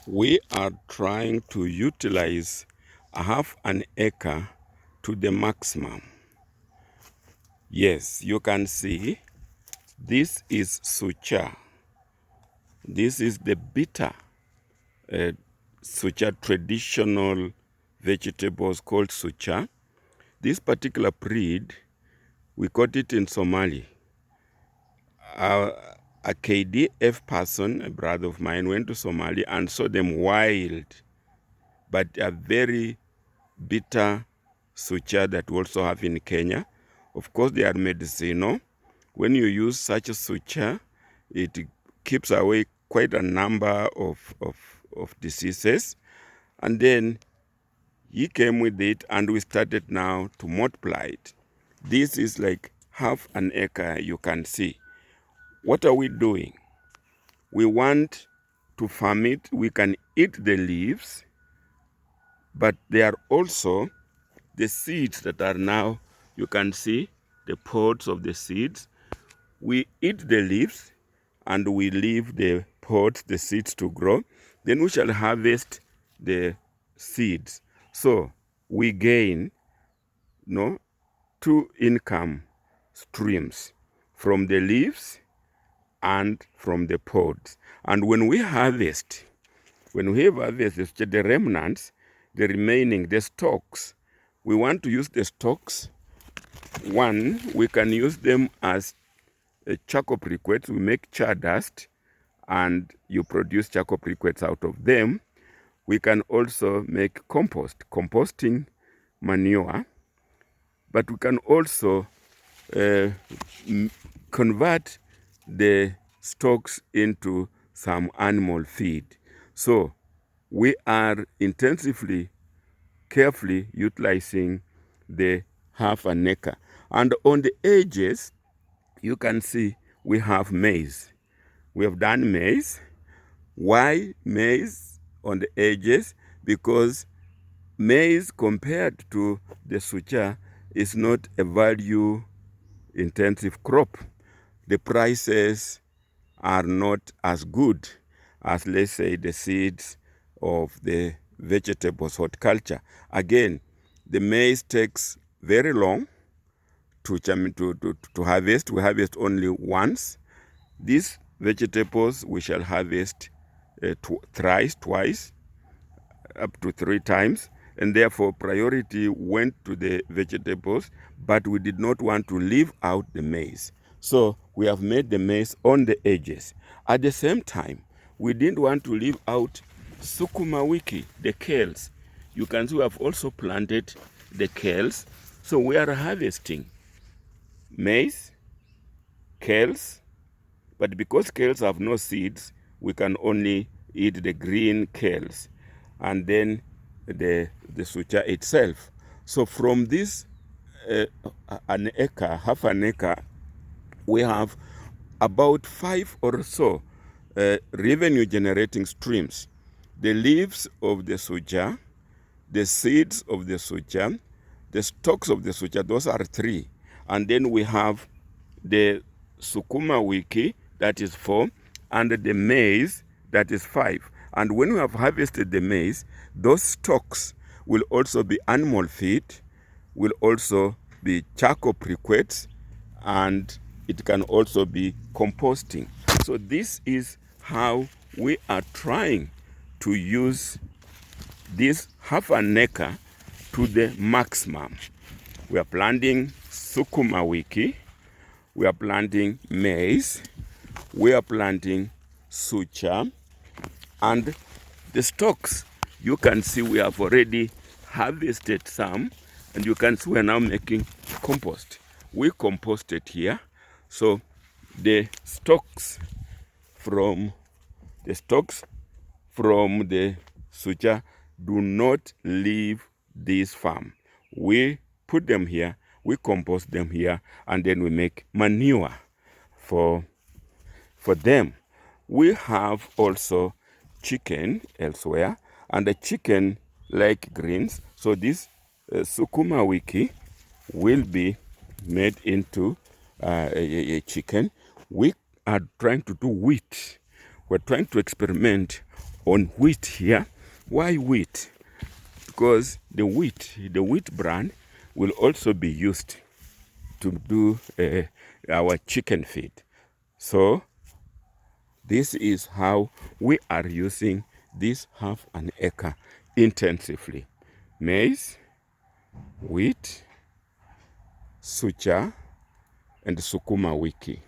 We are trying to utilize half an acre to the maximum. Yes, you can see this is sucha. This is the bitter sucha, traditional vegetables called sucha. This particular breed, we got it in Somali. A KDF person, a brother of mine, went to Somalia and saw them wild, but a very bitter sucha that we also have in Kenya. Of course, they are medicinal. When you use such a sucha, it keeps away quite a number of diseases. And then he came with it, and we started now to multiply it. This is like half an acre, you can see. What are we doing? We want to farm it. We can eat the leaves, but there are also the seeds that are now, you can see the pods of the seeds. We eat the leaves and we leave the pods, the seeds to grow. Then we shall harvest the seeds. So we gain two income streams from the leaves and from the pods. And when we harvest, when we have harvested the remnants, the remaining, the stalks, we want to use the stalks. One, we can use them as charcoal briquettes. We make char dust and you produce charcoal briquettes out of them. We can also make composting manure, but we can also convert the stalks into some animal feed. So we are intensively, carefully utilizing the half an acre. And on the edges, you can see we have maize. We have done maize. Why maize on the edges? Because maize compared to the sucha is not a value intensive crop. The prices are not as good as, let's say, the seeds of the vegetables horticulture. Again, the maize takes very long to harvest. We harvest only once. These vegetables we shall harvest twice, up to 3 times, and therefore priority went to the vegetables, but we did not want to leave out the maize. So we have made the maize on the edges. At the same time, we didn't want to leave out sukuma wiki, the kales. You can see we have also planted the kales. So we are harvesting maize, kales, but because kales have no seeds, we can only eat the green kales and then the sucha itself. So from this an acre, half an acre, we have about 5 or so revenue generating streams. The leaves of the sucha, the seeds of the sucha, the stalks of the sucha, those are 3. And then we have the sukuma wiki, that is 4, and the maize, that is 5. And when we have harvested the maize, those stalks will also be animal feed, will also be charcoal briquettes, and it can also be composting. So this is how we are trying to use this half an acre to the maximum. We are planting sukuma wiki, we are planting maize, we are planting sucha, and the stalks, you can see we have already harvested some, and you can see we are now making compost. We composted here, so the stalks from the sucha do not leave this farm. We put them here, we compost them here, and then we make manure for them. We have also chicken elsewhere, and the chicken like greens. So this sukuma wiki will be made into a chicken. We are trying to do wheat. We're trying to experiment on wheat here. Why wheat? Because the wheat bran will also be used to do our chicken feed. So this is how we are using this half an acre intensively. Maize, wheat, sucha, and sukuma wiki.